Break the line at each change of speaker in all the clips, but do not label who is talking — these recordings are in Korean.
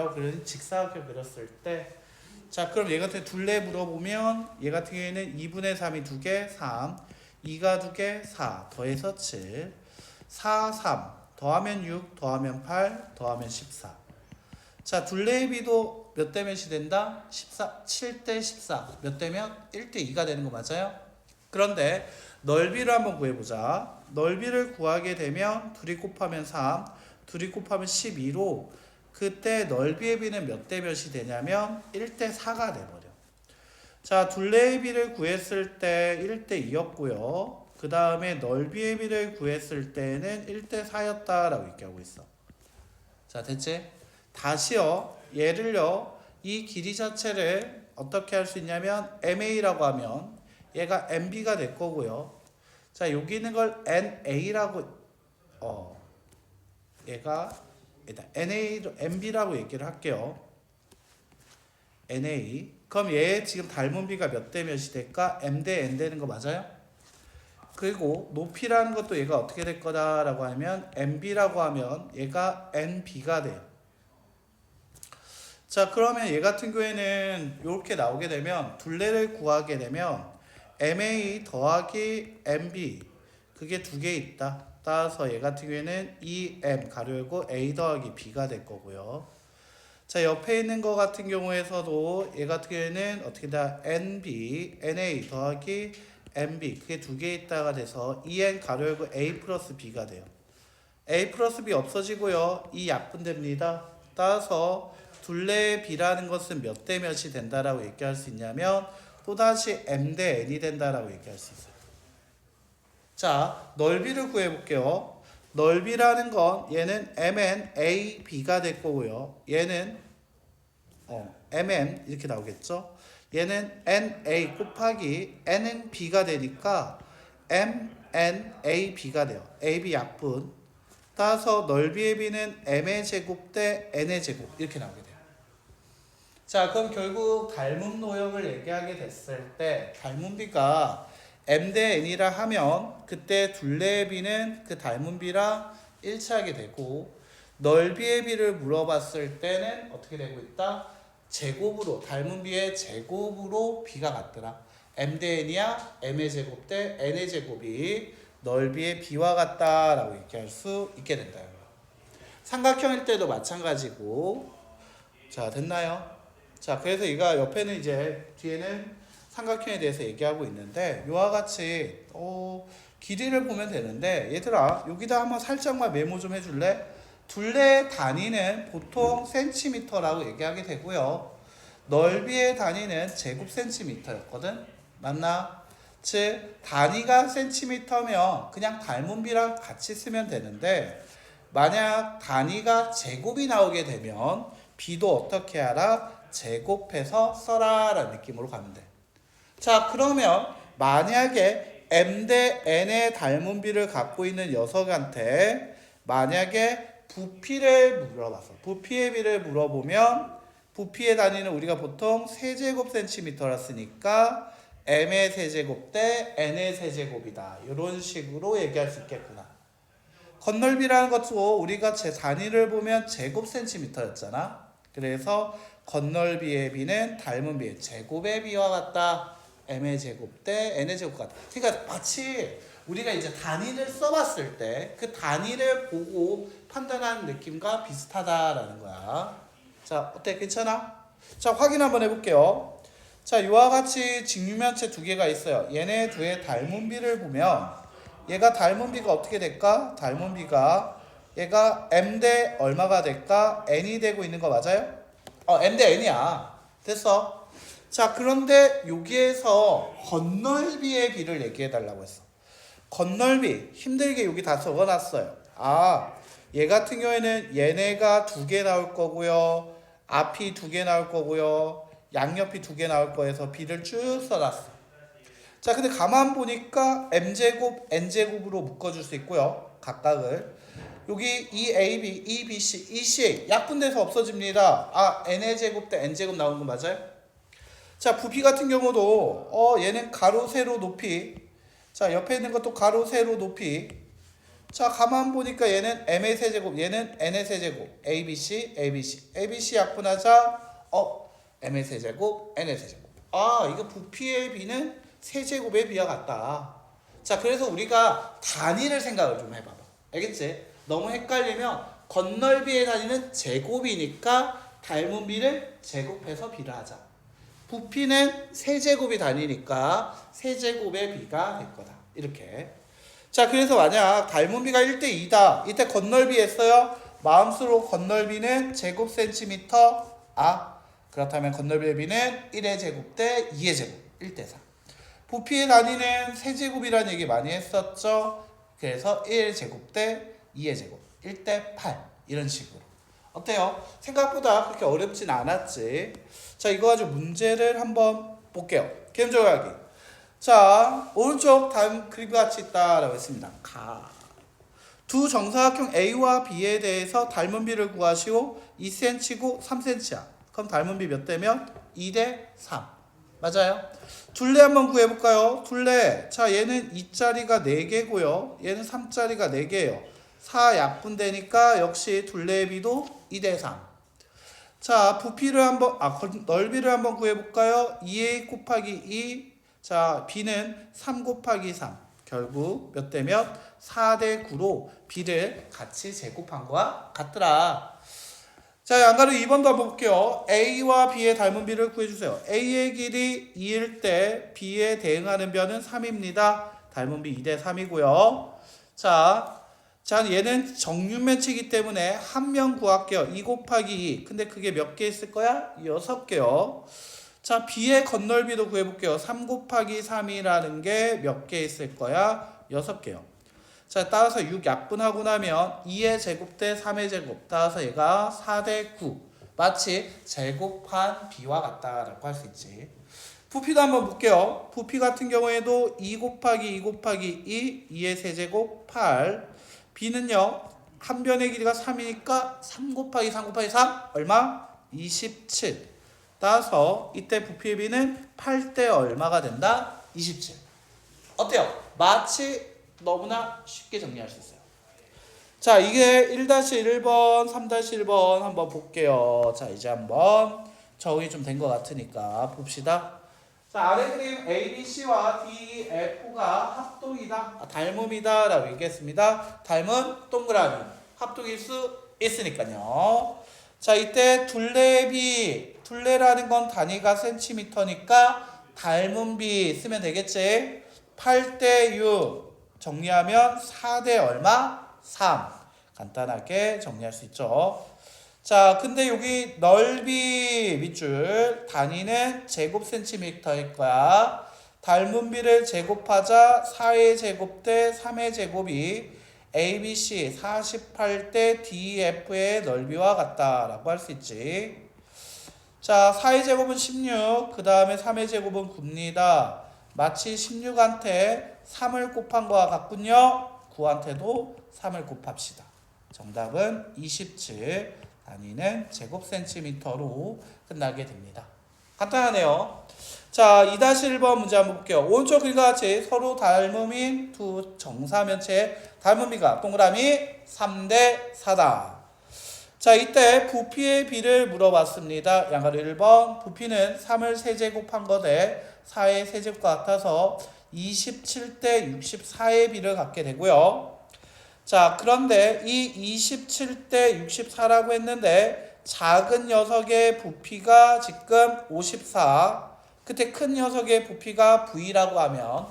그래프라고 그러니 직사각형 그렸을 때 자 그럼 얘 같은 둘레 물어보면 얘 같은 경우에는 2분의 3이 2개 3 2가 2개 4 더해서 7 4 3 더하면 6 더하면 8 더하면 14 자 둘레의 비도 몇 대 몇이 된다? 14 7대 14 몇 대면 1대 2가 되는 거 맞아요? 그런데 넓이를 한번 구해보자. 넓이를 구하게 되면 둘이 곱하면 3 둘이 곱하면 12로 그때 넓이의 비는 몇 대 몇이 되냐면 1대 4가 돼버려. 자 둘레의 비를 구했을 때 1대 2였고요. 그 다음에 넓이의 비를 구했을 때는 1대 4였다라고 얘기하고 있어. 자 됐지? 다시요. 얘를요. 이 길이 자체를 어떻게 할 수 있냐면 MA라고 하면 얘가 MB가 될 거고요. 자 여기 있는 걸 NA라고 얘가 일단 NA로 MB라고 얘기를 할게요. NA. 그럼 얘 지금 닮은 비가 몇 대 몇이 될까? M 대 N 되는 거 맞아요? 그리고 높이라는 것도 얘가 어떻게 될 거다라고 하면 MB라고 하면 얘가 NB가 돼요. 자 그러면 얘 같은 경우에는 이렇게 나오게 되면 둘레를 구하게 되면 MA 더하기 MB 그게 두 개 있다. 따라서 얘 같은 경우에는 EM 가로 열고 A 더하기 B가 될 거고요. 자 옆에 있는 거 같은 경우에서도 얘 같은 경우에는 어떻게 다 NB, NA 더하기 MB 그게 두 개 있다가 돼서 EN 가로 열고 A 플러스 B가 돼요. A 플러스 B 없어지고요. 이 약분됩니다. 따라서 둘레의 B라는 것은 몇 대 몇이 된다라고 얘기할 수 있냐면 또다시 M 대 N이 된다라고 얘기할 수 있어요. 자, 넓이를 구해볼게요. 넓이라는 건 얘는 MN AB가 될 거고요. 얘는 MN 이렇게 나오겠죠. 얘는 NA 곱하기 N은 B가 되니까 MNAB가 돼요. AB 약분. 따라서 넓이의 B는 M의 제곱 대 N의 제곱 이렇게 나오게 돼요. 자 그럼 결국 닮은 노형을 얘기하게 됐을 때 닮은 비가 M 대 N이라 하면 그때 둘레의 비는 그 닮은 비랑 일치하게 되고 넓이의 비를 물어봤을 때는 어떻게 되고 있다? 제곱으로 닮은 비의 제곱으로 비가 같더라. M 대 N이야 M의 제곱 대 N의 제곱이 넓이의 비와 같다라고 얘기할 수 있게 된다. 삼각형일 때도 마찬가지고 자 됐나요? 자 그래서 이가 옆에는 이제 뒤에는 삼각형에 대해서 얘기하고 있는데 이와 같이 길이를 보면 되는데 얘들아 여기다 한번 살짝만 메모 좀 해줄래? 둘레의 단위는 보통 센티미터라고 얘기하게 되고요. 넓이의 단위는 제곱 센티미터였거든. 맞나? 즉 단위가 센티미터면 그냥 닮은 비랑 같이 쓰면 되는데 만약 단위가 제곱이 나오게 되면 비도 어떻게 하라? 제곱해서 써라 라는 느낌으로 가면 돼. 자 그러면 만약에 M 대 N의 닮은 비를 갖고 있는 녀석한테 만약에 부피를 물어봤어. 부피의 비를 물어보면 부피의 단위는 우리가 보통 세제곱 센티미터라 쓰니까 M의 세제곱 대 N의 세제곱이다. 이런 식으로 얘기할 수 있겠구나. 건널비라는 것도 우리가 제 단위를 보면 제곱 센티미터였잖아. 그래서 건널비의 비는 닮은 비의 제곱의 비와 같다. M의 제곱 대 N의 제곱 같다. 그러니까 마치 우리가 이제 단위를 써봤을 때 그 단위를 보고 판단하는 느낌과 비슷하다라는 거야. 자 어때? 괜찮아? 자 확인 한번 해볼게요. 자 이와 같이 직육면체 두 개가 있어요. 얘네 두의 닮은 비를 보면 얘가 닮은 비가 어떻게 될까? 닮은 비가 얘가 M 대 얼마가 될까? N이 되고 있는 거 맞아요? M 대 N이야. 됐어. 자 그런데 여기에서 건널비의 비를 얘기해 달라고 했어. 건널비 힘들게 여기 다 적어놨어요. 얘 같은 경우에는 얘네가 두 개 나올 거고요. 앞이 두 개 나올 거고요. 양옆이 두 개 나올 거여서 비를 쭉 써놨어. 자 근데 가만 보니까 M제곱, N제곱으로 묶어줄 수 있고요. 각각을. 여기 EAB, EBC, ECA 약분돼서 없어집니다. N의 제곱 대 N제곱 나오는 거 맞아요? 자 부피 같은 경우도 얘는 가로 세로 높이 자 옆에 있는 것도 가로 세로 높이 자, 가만 보니까 얘는 m의 세제곱, 얘는 n의 세제곱, ABC, ABC, ABC 약분하자, m의 세제곱, n의 세제곱. 아, 이거 부피의 b는 세제곱의 b와 같다. 자, 그래서 우리가 단위를 생각을 좀 해봐봐. 알겠지? 너무 헷갈리면 건널비의 단위는 제곱이니까 닮은 b를 제곱해서 b를 하자. 부피는 세제곱이 단위니까 세제곱의 b가 될 거다. 이렇게. 자, 그래서 만약 닮은 비가 1대2다. 이때 건널비 했어요. 마음수로 건널비는 제곱 센티미터 그렇다면 건널비의 비는 1의 제곱 대 2의 제곱 1대4. 부피의 단위는 세제곱이라는 얘기 많이 했었죠. 그래서 1제곱 대 2의 제곱 1대8 이런 식으로. 어때요? 생각보다 그렇게 어렵진 않았지. 자, 이거 가지고 문제를 한번 볼게요. 개념 조각하기. 자, 오른쪽 다음 그림과 같이 있다라고 했습니다. 두 정사각형 A와 B에 대해서 닮은 비를 구하시오. 2cm고 3cm야. 그럼 닮은 비 몇 대면? 2대3. 맞아요? 둘레 한번 구해볼까요? 둘레. 자, 얘는 2짜리가 4개고요. 얘는 3짜리가 4개예요. 4 약분되니까 역시 둘레의 비도 2대3. 자, 부피를 한번, 넓이를 한번 구해볼까요? 2a 곱하기 2. 자, b는 3 곱하기 3. 결국 몇 대면? 4대9로 b를 같이 제곱한 거와 같더라. 자, 양가로 2번도 한번 볼게요. a와 b의 닮은 비를 구해주세요. a의 길이 2일 때 b에 대응하는 변은 3입니다. 닮은 비 2대3이고요. 자, 얘는 정육면체이기 때문에 한 명 구할게요. 2 곱하기 2. 근데 그게 몇 개 있을 거야? 6개요. 자, b의 건널비도 구해볼게요. 3 곱하기 3이라는 게 몇 개 있을 거야? 6개요. 자, 따라서 6 약분하고 나면 2의 제곱 대 3의 제곱. 따라서 얘가 4대9. 마치 제곱한 b와 같다라고 할 수 있지. 부피도 한번 볼게요. 부피 같은 경우에도 2 곱하기 2 곱하기 2, 2의 세제곱 8. b는요, 한 변의 길이가 3이니까 3 곱하기 3 곱하기 3 얼마? 27. 따라서 이때 부피의 b는 8대 얼마가 된다? 27. 어때요? 마치 너무나 쉽게 정리할 수 있어요. 자, 이게 1-1번, 3-1번 한번 볼게요. 자, 이제 한번 적응이 좀 된 것 같으니까 봅시다. 자, 아래 그림 ABC와 DF가 합동이다, 닮음이다 라고 얘기했습니다. 닮은 동그라미, 합동일 수 있으니까요. 자, 이때 둘레의 비, 둘레라는 건 단위가 센티미터니까 닮은 비 쓰면 되겠지. 8대6 정리하면 4대 얼마? 3. 간단하게 정리할 수 있죠. 자, 근데 여기 넓이 밑줄 단위는 제곱 센티미터일 거야. 닮은 비를 제곱하자 4의 제곱 대 3의 제곱이 ABC 48대 DF의 넓이와 같다라고 할 수 있지. 자, 4의 제곱은 16, 그 다음에 3의 제곱은 9입니다. 마치 16한테 3을 곱한 거와 같군요. 9한테도 3을 곱합시다. 정답은 27, 단위는 제곱 센티미터로 끝나게 됩니다. 간단하네요. 자, 2-1번 문제 한번 볼게요. 오른쪽 그림과 같이 서로 닮음인 두 정사면체 닮음비가 동그라미 3대4다. 자, 이때 부피의 비를 물어봤습니다. 양가로 1번 부피는 3을 세제곱한 거대 4의 세제곱과 같아서 27대 64의 비를 갖게 되고요. 자, 그런데 이 27대 64라고 했는데 작은 녀석의 부피가 지금 54, 그때 큰 녀석의 부피가 V라고 하면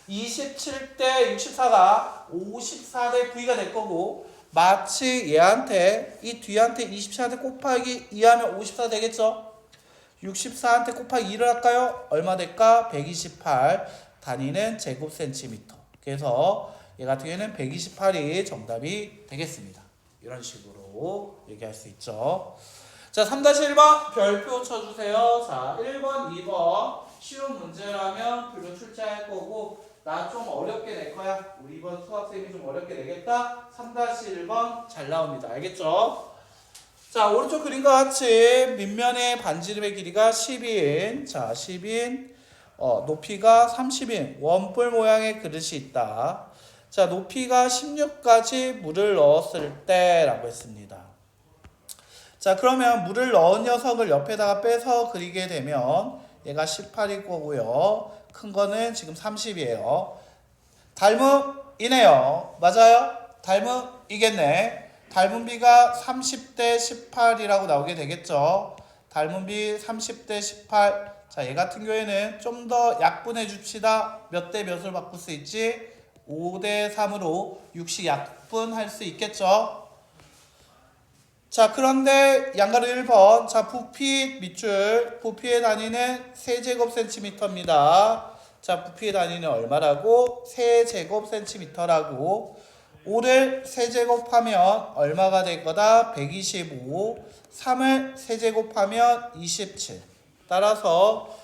27대 64가 54대 V가 될 거고, 마치 얘한테 이 뒤한테 27한테 곱하기 2하면 54 되겠죠? 64한테 곱하기 2를 할까요? 얼마 될까? 128. 단위는 제곱 센티미터. 그래서 얘 같은 경우에는 128이 정답이 되겠습니다. 이런 식으로 얘기할 수 있죠. 자, 3-1번 별표 쳐주세요. 자, 1번, 2번 쉬운 문제라면 별로 출제할 거고, 나 좀 어렵게 낼 거야. 우리 이번 수학생이 좀 어렵게 내겠다. 3-1번 잘 나옵니다. 알겠죠? 자, 오른쪽 그림과 같이 밑면의 반지름의 길이가 10인, 자, 10인, 높이가 30인 원뿔 모양의 그릇이 있다. 자, 높이가 16까지 물을 넣었을 때라고 했습니다. 자, 그러면 물을 넣은 녀석을 옆에다가 빼서 그리게 되면 얘가 18일 거고요. 큰 거는 지금 30이에요. 닮음이네요. 맞아요? 닮음이겠네. 닮음비가 30대 18이라고 나오게 되겠죠. 닮음비 30대 18. 자, 얘 같은 경우에는 좀 더 약분해 줍시다. 몇 대 몇을 바꿀 수 있지? 5대 3으로 6씩 약분할 수 있겠죠. 자, 그런데 양가로 1번. 자, 부피 밑줄. 부피의 단위는 세제곱센티미터입니다. 자, 부피의 단위는 얼마라고? 세제곱센티미터라고. 5를 세제곱하면 얼마가 될 거다? 125. 3을 세제곱하면 27. 따라서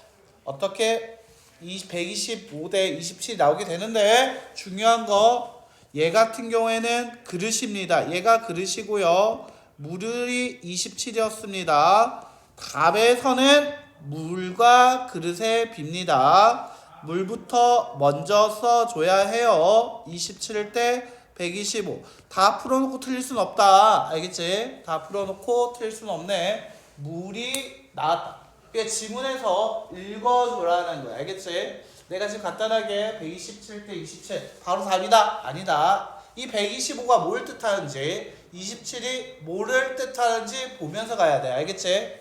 어떻게 125대 27이 나오게 되는데, 중요한 거 얘 같은 경우에는 그릇입니다. 얘가 그릇이고요. 물이 27이었습니다. 답에서는 물과 그릇의 비입니다. 물부터 먼저 써줘야 해요. 27일 때 125. 다 풀어놓고 틀릴 수는 없다. 알겠지? 다 풀어놓고 틀릴 수는 없네. 물이 나왔다. 그게 지문에서 읽어줘라는 거야. 알겠지? 내가 지금 간단하게 127 대 27 바로 답이다? 아니다. 이 125가 뭘 뜻하는지, 27이 뭐를 뜻하는지 보면서 가야 돼. 알겠지?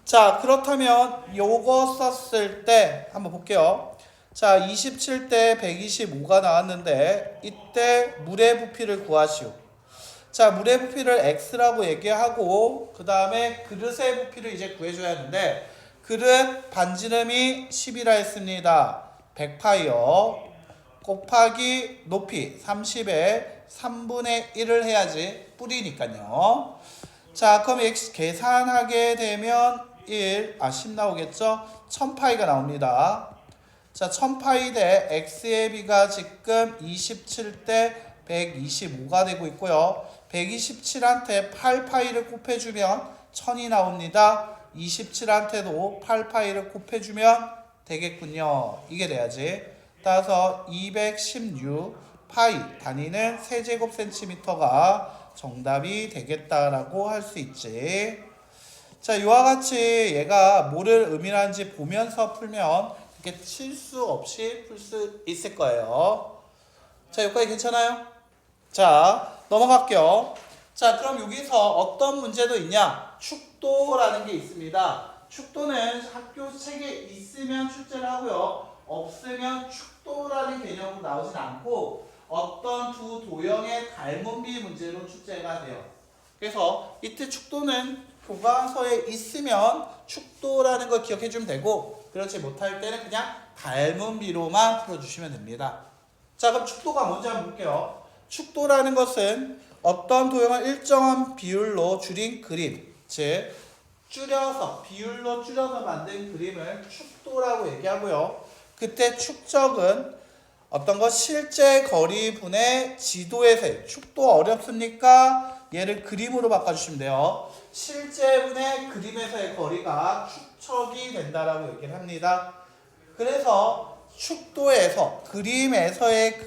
자, 그렇다면 요거 썼을 때 한번 볼게요. 자, 27 대 125가 나왔는데 이때 물의 부피를 구하시오. 자, 물의 부피를 x라고 얘기하고 그 다음에 그릇의 부피를 이제 구해줘야 하는데, 그릇 반지름이 10이라 했습니다. 100파이요. 곱하기 높이 30에 3분의 1을 해야지 뿌리니까요. 자, 그럼 x 계산하게 되면 10 나오겠죠? 1000파이가 나옵니다. 자, 1000파이 대 x의 비가 지금 27 대 125가 되고 있고요. 127한테 8파이를 곱해주면 1000이 나옵니다. 27한테도 8파이를 곱해주면 되겠군요. 이게 돼야지. 따라서 216파이 단위는 세제곱센티미터가 정답이 되겠다라고 할 수 있지. 자, 이와 같이 얘가 뭐를 의미하는지 보면서 풀면 이렇게 실수 없이 풀 수 있을 거예요. 자, 여기까지 괜찮아요? 자, 넘어갈게요. 자, 그럼 여기서 어떤 문제도 있냐? 축도라는 게 있습니다. 축도는 학교 책에 있으면 출제를 하고요. 없으면 축도라는 개념으로 나오진 않고 어떤 두 도형의 닮음비 문제로 출제가 돼요. 그래서 이때 축도는 교과서에 있으면 축도라는 걸 기억해 주면 되고, 그렇지 못할 때는 그냥 닮음비로만 풀어주시면 됩니다. 자, 그럼 축도가 뭔지 한번 볼게요. 축도라는 것은 어떤 도형을 일정한 비율로 줄인 그림, 즉 줄여서 비율로 줄여서 만든 그림을 축도라고 얘기하고요. 그때 축적은 어떤 것 실제 거리분의 지도에서의 축도 어렵습니까? 얘를 그림으로 바꿔주시면 돼요. 실제분의 그림에서의 거리가 축척이 된다라고 얘기를 합니다. 그래서 축도에서 그림에서의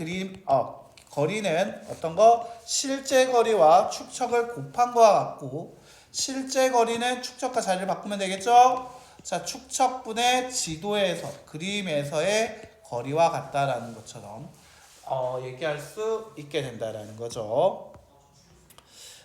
거리는 어떤 거 실제 거리와 축척을 곱한 거와 같고, 실제 거리는 축척과 자리를 바꾸면 되겠죠? 자, 축척분의 지도에서 그림에서의 거리와 같다라는 것처럼 얘기할 수 있게 된다라는 거죠.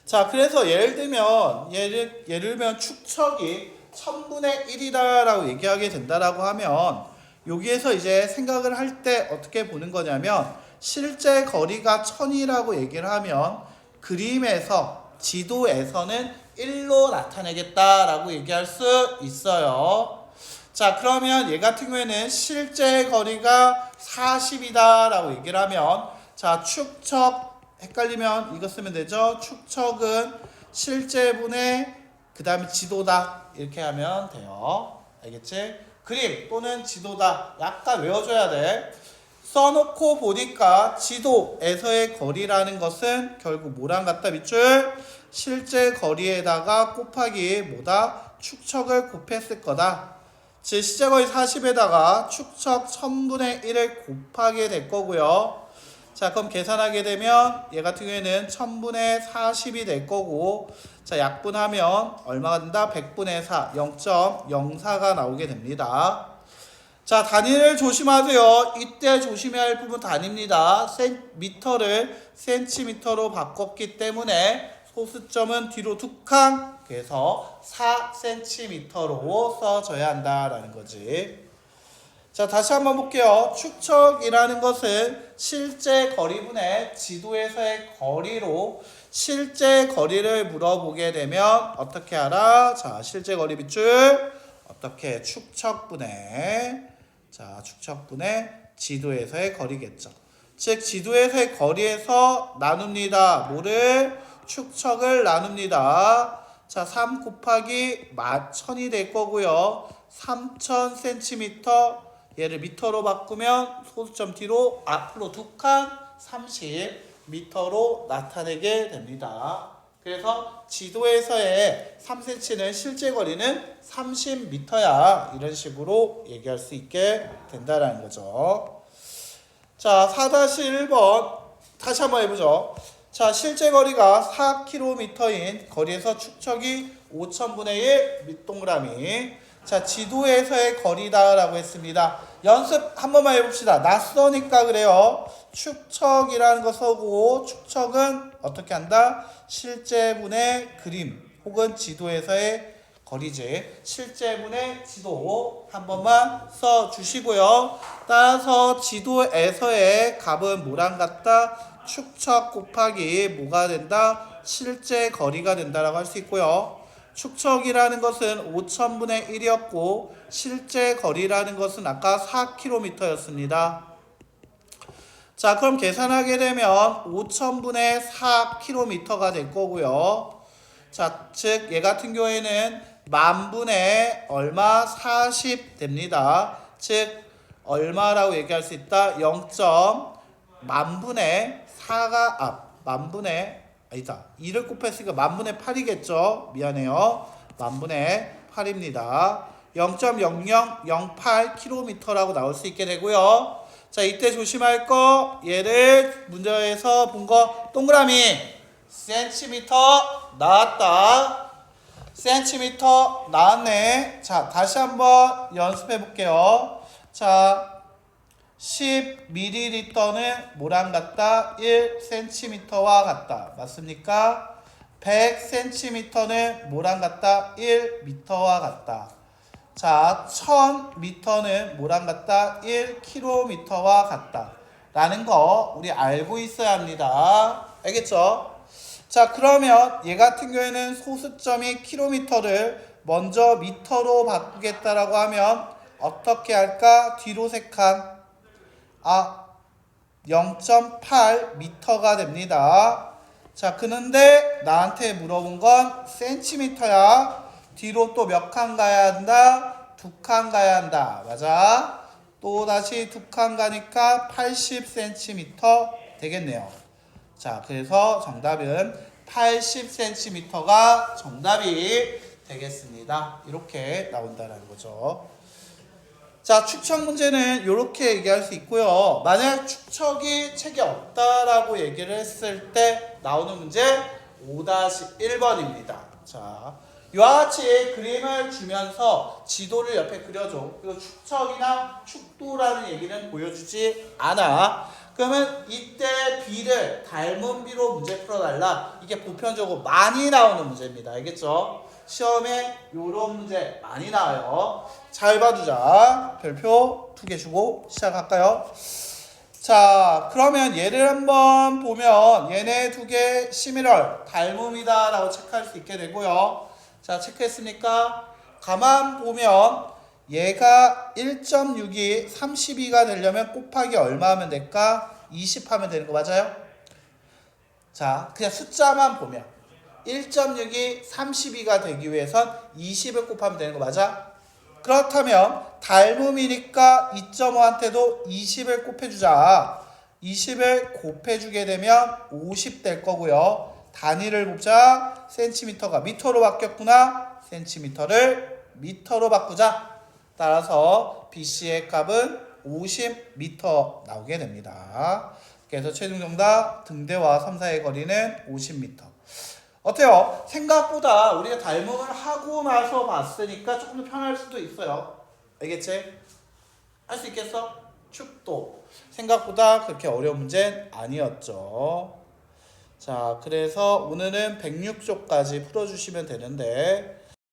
자, 그래서 예를 들면 축척이 1000분의 1이다라고 얘기하게 된다라고 하면 여기에서 이제 생각을 할 때 어떻게 보는 거냐면, 실제 거리가 1000이라고 얘기를 하면 그림에서 지도에서는 1로 나타내겠다라고 얘기할 수 있어요. 자, 그러면 얘 같은 경우에는 실제 거리가 40이다 라고 얘기를 하면, 자, 축척 헷갈리면 이거 쓰면 되죠. 축척은 실제분의 그 다음에 지도다 이렇게 하면 돼요. 알겠지? 그림 또는 지도다 약간 외워줘야 돼. 써놓고 보니까 지도에서의 거리라는 것은 결국 뭐랑 같다 밑줄? 실제 거리에다가 곱하기 뭐다? 축척을 곱했을 거다. 즉 실제 거리 40에다가 축척 1000분의 1을 곱하게 될 거고요. 자, 그럼 계산하게 되면 얘 같은 경우에는 1000분의 40이 될 거고, 자, 약분하면 얼마가 된다? 100분의 4, 0.04가 나오게 됩니다. 자, 단위를 조심하세요. 이때 조심해야 할 부분 단위입니다. 미터를 센티미터로 바꿨기 때문에 소수점은 뒤로 2칸, 그래서 4cm로 써줘야 한다라는 거지. 자, 다시 한번 볼게요. 축척이라는 것은 실제 거리분의 지도에서의 거리로 실제 거리를 물어보게 되면 어떻게 알아? 자, 실제 거리 빗줄 어떻게 축척분의 자, 축척분의 지도에서의 거리겠죠. 즉 지도에서의 거리에서 나눕니다. 뭐를? 축척을 나눕니다. 자, 3 곱하기 1000이 될 거고요. 3000cm 얘를 미터로 바꾸면 소수점 뒤로 앞으로 2칸 30m로 나타내게 됩니다. 그래서 지도에서의 3cm는 실제 거리는 30m야. 이런 식으로 얘기할 수 있게 된다라는 거죠. 자, 4-1번 다시 한번 해보죠. 자, 실제 거리가 4km인 거리에서 축척이 5000분의 1 밑동그라미. 자, 지도에서의 거리다라고 했습니다. 연습 한 번만 해봅시다. 낯서니까 그래요. 축척이라는 거 써고, 축척은 어떻게 한다? 실제분의 그림 혹은 지도에서의 거리지. 실제분의 지도 한 번만 써주시고요. 따라서 지도에서의 값은 뭐랑 같다? 축척 곱하기 뭐가 된다? 실제 거리가 된다라고 할 수 있고요. 축척이라는 것은 5000분의 1이었고 실제 거리라는 것은 아까 4km였습니다. 자, 그럼 계산하게 되면 5000분의 4km가 될 거고요. 자, 즉 얘 같은 경우에는 만분의 얼마? 40 됩니다. 즉 얼마라고 얘기할 수 있다? 0. 만분의 4가 만분의 아니다. 2를 곱했으니까 만분의 8이겠죠. 미안해요. 만분의 8입니다. 0.0008km라고 나올 수 있게 되고요. 자, 이때 조심할 거 얘를 문제에서 본 거 동그라미 센티미터 나왔다. 센티미터 나왔네. 자, 다시 한번 연습해 볼게요. 자, 10ml는 뭐랑 같다? 1cm와 같다. 맞습니까? 100cm는 뭐랑 같다? 1m와 같다. 자, 1000m는 뭐랑 같다? 1km와 같다. 라는 거 우리 알고 있어야 합니다. 알겠죠? 자, 그러면 얘 같은 경우에는 소수점이 킬로미터를 먼저 미터로 바꾸겠다라고 하면 어떻게 할까? 뒤로 3칸. 0.8m가 됩니다. 자, 그런데 나한테 물어본 건 센티미터야. 뒤로 또 몇 칸 가야 한다? 2칸 가야 한다. 맞아. 또 다시 2칸 가니까 80cm 되겠네요. 자, 그래서 정답은 80cm가 정답이 되겠습니다. 이렇게 나온다는 거죠. 자, 축척 문제는 이렇게 얘기할 수 있고요. 만약 축척이 책에 없다라고 얘기를 했을 때 나오는 문제 5-1번입니다. 자, 이와 같이 그림을 주면서 지도를 옆에 그려줘. 그리고 축척이나 축도라는 얘기는 보여주지 않아. 그러면 이때 B를 닮은 B로 문제 풀어달라. 이게 보편적으로 많이 나오는 문제입니다. 알겠죠? 시험에 이런 문제 많이 나와요. 잘 봐두자. 별표 2개 주고 시작할까요? 자, 그러면 얘를 한번 보면 얘네 2개 11월 닮음이다 라고 체크할 수 있게 되고요. 자, 체크했습니까? 가만 보면 얘가 1.6이 32가 되려면 곱하기 얼마 하면 될까? 20 하면 되는 거 맞아요? 자, 그냥 숫자만 보면 1.6이 32가 되기 위해선 20을 곱하면 되는 거 맞아? 그렇다면 닮음이니까 2.5한테도 20을 곱해주자. 20을 곱해주게 되면 50 될 거고요. 단위를 보자. 센티미터가 미터로 바뀌었구나. 센티미터를 미터로 바꾸자. 따라서 BC의 값은 50m 나오게 됩니다. 그래서 최종 정답 등대와 섬 사이의 거리는 50m. 어때요? 생각보다 우리가 닮음을 하고 나서 봤으니까 조금 더 편할 수도 있어요. 알겠지? 할 수 있겠어? 축도. 생각보다 그렇게 어려운 문제는 아니었죠. 자, 그래서 오늘은 106쪽까지 풀어주시면 되는데